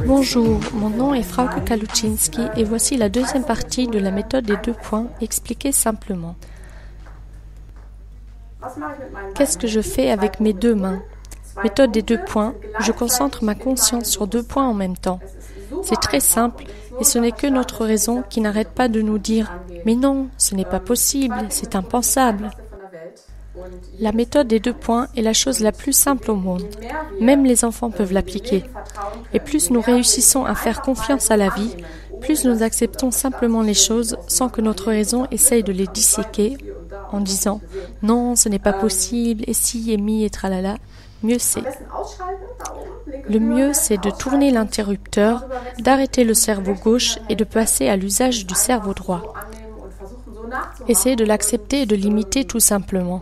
Bonjour, mon nom est Frauke Kaluczynski et voici la deuxième partie de la méthode des 2 points expliquée simplement. Qu'est-ce que je fais avec mes 2 mains? Méthode des 2 points, je concentre ma conscience sur 2 points en même temps. C'est très simple et ce n'est que notre raison qui n'arrête pas de nous dire « Mais non, ce n'est pas possible, c'est impensable ». La méthode des 2 points est la chose la plus simple au monde. Même les enfants peuvent l'appliquer. Et plus nous réussissons à faire confiance à la vie, plus nous acceptons simplement les choses sans que notre raison essaye de les disséquer en disant « Non, ce n'est pas possible, et si, et mi, et tralala », mieux c'est. Le mieux, c'est de tourner l'interrupteur, d'arrêter le cerveau gauche et de passer à l'usage du cerveau droit. Essayez de l'accepter et de l'imiter tout simplement.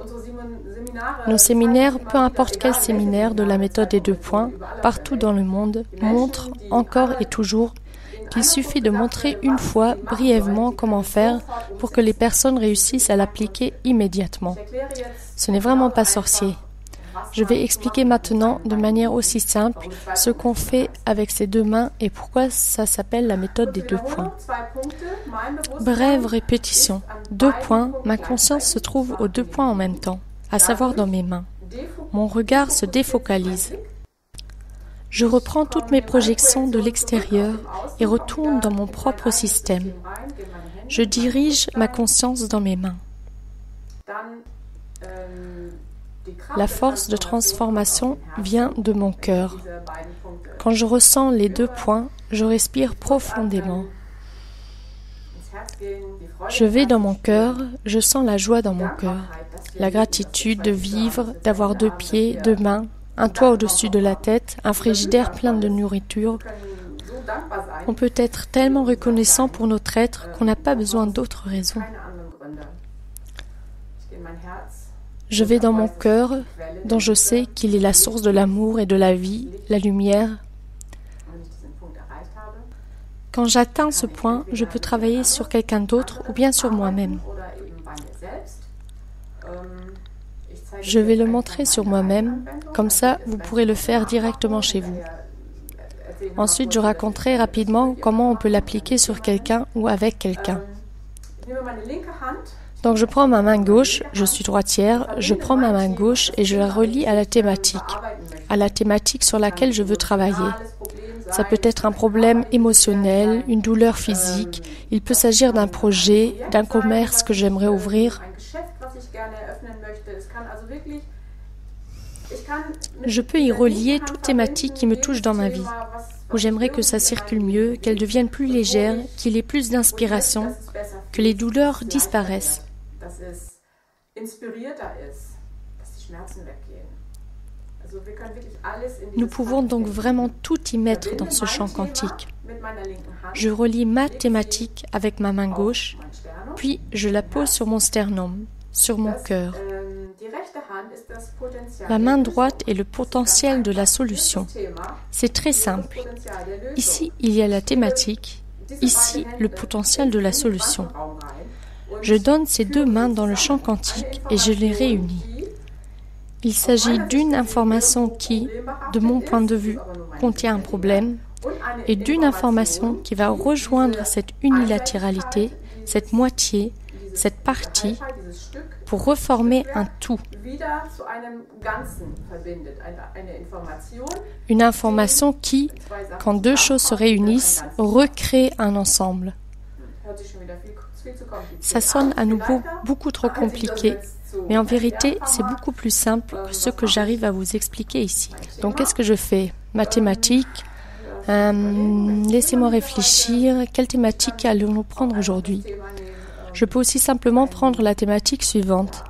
Nos séminaires, peu importe quel séminaire de la méthode des 2 points, partout dans le monde, montrent encore et toujours qu'il suffit de montrer une fois, brièvement, comment faire pour que les personnes réussissent à l'appliquer immédiatement. Ce n'est vraiment pas sorcier. Je vais expliquer maintenant, de manière aussi simple, ce qu'on fait avec ces 2 mains et pourquoi ça s'appelle la méthode des 2 points. Brève répétition. 2 points, ma conscience se trouve aux 2 points en même temps, à savoir dans mes mains. Mon regard se défocalise. Je reprends toutes mes projections de l'extérieur et retourne dans mon propre système. Je dirige ma conscience dans mes mains. La force de transformation vient de mon cœur. Quand je ressens les 2 points, je respire profondément. Je vais dans mon cœur, je sens la joie dans mon cœur, la gratitude de vivre, d'avoir 2 pieds, 2 mains, un toit au-dessus de la tête, un frigidaire plein de nourriture. On peut être tellement reconnaissant pour notre être qu'on n'a pas besoin d'autres raisons. Je vais dans mon cœur, dont je sais qu'il est la source de l'amour et de la vie, la lumière. Quand j'atteins ce point, je peux travailler sur quelqu'un d'autre ou bien sur moi-même. Je vais le montrer sur moi-même, comme ça vous pourrez le faire directement chez vous. Ensuite, je raconterai rapidement comment on peut l'appliquer sur quelqu'un ou avec quelqu'un. Donc je prends ma main gauche, je suis droitière, je prends ma main gauche et je la relie à la thématique sur laquelle je veux travailler. Ça peut être un problème émotionnel, une douleur physique, il peut s'agir d'un projet, d'un commerce que j'aimerais ouvrir. Je peux y relier toute thématique qui me touche dans ma vie, où j'aimerais que ça circule mieux, qu'elle devienne plus légère, qu'il ait plus d'inspiration, que les douleurs disparaissent. Nous pouvons donc vraiment tout y mettre dans ce champ quantique. Je relie ma thématique avec ma main gauche, puis je la pose sur mon sternum, sur mon cœur. La main droite est le potentiel de la solution. C'est très simple. Ici, il y a la thématique, ici, le potentiel de la solution. Je donne ces 2 mains dans le champ quantique et je les réunis. Il s'agit d'une information qui, de mon point de vue, contient un problème et d'une information qui va rejoindre cette unilatéralité, cette moitié, cette partie, pour reformer un tout. Une information qui, quand 2 choses se réunissent, recrée un ensemble. Ça sonne à nouveau beaucoup trop compliqué, mais en vérité, c'est beaucoup plus simple que ce que j'arrive à vous expliquer ici. Donc, qu'est-ce que je fais? Mathématiques. Laissez-moi réfléchir. Quelle thématique allons-nous prendre aujourd'hui? Je peux aussi simplement prendre la thématique suivante.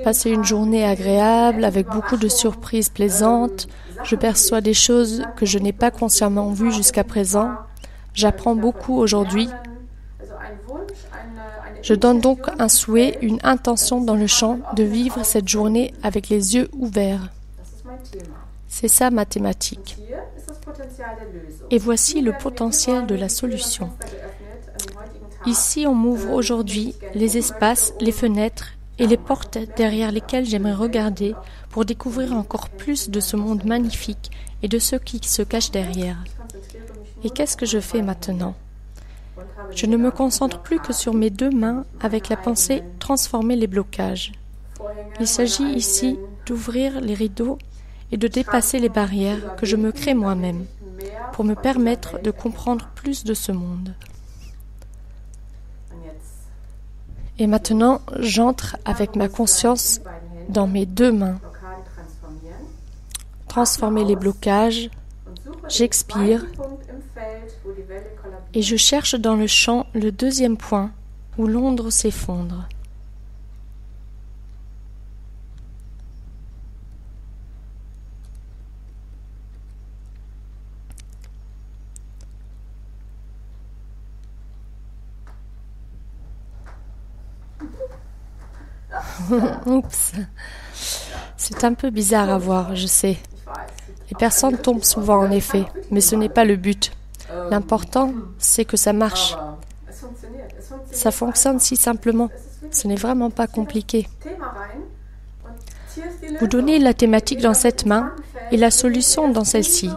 Passer une journée agréable avec beaucoup de surprises plaisantes. Je perçois des choses que je n'ai pas consciemment vues jusqu'à présent. J'apprends beaucoup aujourd'hui. Je donne donc un souhait, une intention dans le champ de vivre cette journée avec les yeux ouverts. C'est ça ma thématique. Et voici le potentiel de la solution. Ici, on m'ouvre aujourd'hui les espaces, les fenêtres et les portes derrière lesquelles j'aimerais regarder pour découvrir encore plus de ce monde magnifique et de ceux qui se cachent derrière. Et qu'est-ce que je fais maintenant ? Je ne me concentre plus que sur mes 2 mains avec la pensée « transformer les blocages ». Il s'agit ici d'ouvrir les rideaux et de dépasser les barrières que je me crée moi-même pour me permettre de comprendre plus de ce monde. Et maintenant, j'entre avec ma conscience dans mes 2 mains. Transformer les blocages, j'expire et je cherche dans le champ le 2e point où l'onde s'effondre. Oups. C'est un peu bizarre à voir, je sais. Les personnes tombent souvent en effet, mais ce n'est pas le but. L'important, c'est que ça marche. Ça fonctionne si simplement. Ce n'est vraiment pas compliqué. Vous donnez la thématique dans cette main et la solution dans celle-ci.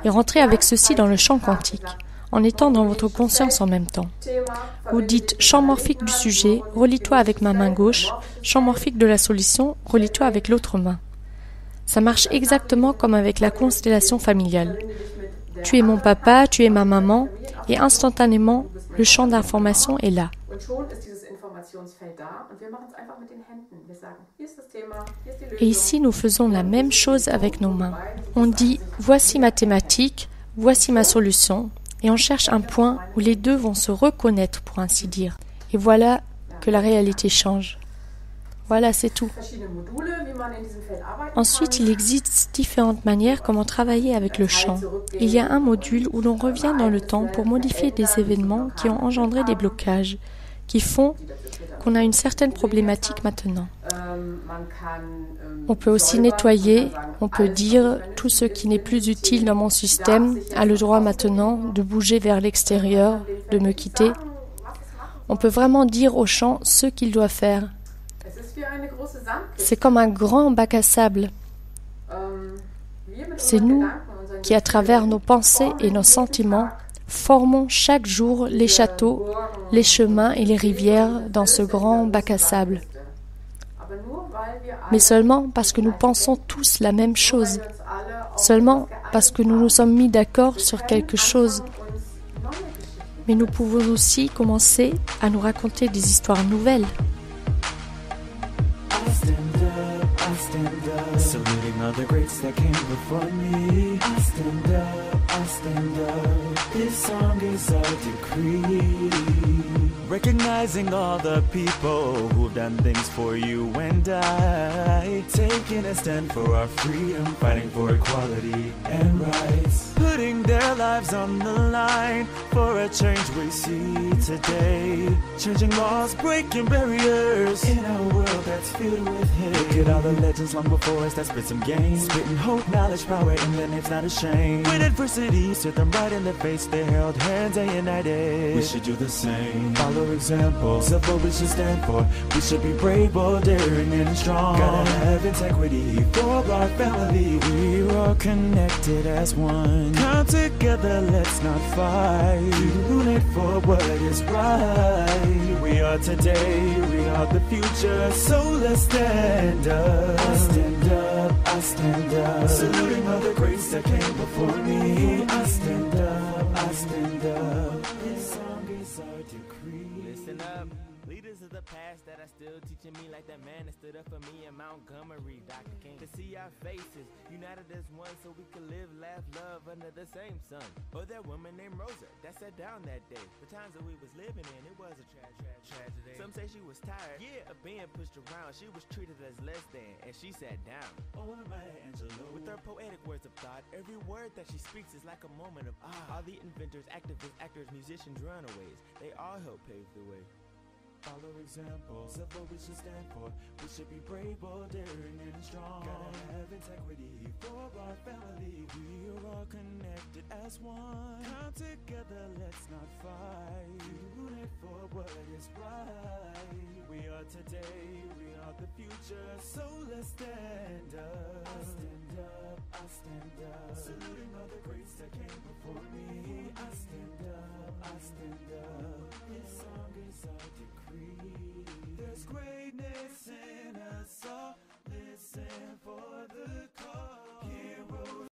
Et rentrez avec ceci dans le champ quantique, en étant dans votre conscience en même temps. Vous dites champ morphique du sujet, relie-toi avec ma main gauche, champ morphique de la solution, relie-toi avec l'autre main. Ça marche exactement comme avec la constellation familiale. Tu es mon papa, tu es ma maman, et instantanément, le champ d'information est là. Et ici, nous faisons la même chose avec nos mains. On dit « voici ma thématique, voici ma solution », et on cherche un point où les 2 vont se reconnaître, pour ainsi dire. Et voilà que la réalité change. Voilà, c'est tout. Ensuite, il existe différentes manières comment travailler avec le champ. Il y a un module où l'on revient dans le temps pour modifier des événements qui ont engendré des blocages, qui font qu'on a une certaine problématique maintenant. On peut aussi nettoyer, on peut dire tout ce qui n'est plus utile dans mon système a le droit maintenant de bouger vers l'extérieur, de me quitter. On peut vraiment dire au champ ce qu'il doit faire. C'est comme un grand bac à sable. C'est nous qui, à travers nos pensées et nos sentiments, formons chaque jour les châteaux, les chemins et les rivières dans ce grand bac à sable. Mais seulement parce que nous pensons tous la même chose. Seulement parce que nous nous sommes mis d'accord sur quelque chose. Mais nous pouvons aussi commencer à nous raconter des histoires nouvelles. Saluting all the greats that came before me. I stand up. This song is our decree. Recognizing all the people who've done things for you and I. Taking a stand for our freedom, fighting for equality and rights. Putting their lives on the line for a change we see today. Changing laws, breaking barriers in a world that's filled with hate. Look at all the legends long before us that spit some game. Spitting hope, knowledge, power, and their names not ashamed. When adversity stood them right in the face, they held hands and united. We should do the same. Follow examples of what we should stand for. We should be brave, bold, daring, and strong. Gotta have integrity for our family. We're all connected as one. Come together, let's not fight. Unite for what is right. We are today, we are the future. So let's stand up. I stand up, I stand up. Saluting all the greats that came before me. I stand up, I stand up. This song is our decree. Listen up, leaders of the past that are still teaching me like that man that stood up for me in Montgomery, Dr. King. To see our faces, united as one so we could live, laugh, love under the same sun. Or that woman named Rosa that sat down that day. The times that we was living in, it was a tragedy. Some say she was tired of being pushed around. She was treated as less than, and she sat down. Oh, Maya Angelou. With her poetic words of thought, every word that she speaks is like a moment of all the inventors, activists, actors, musicians, runaways, they all help pave the way. Follow examples of what we should stand for. We should be brave, bold, daring, and strong. Gotta have integrity for our family. We are all connected as one. Come together, let's not fight. Unite for what is right. We are today, we about the future, so let's stand up. I stand up, I stand up, saluting all the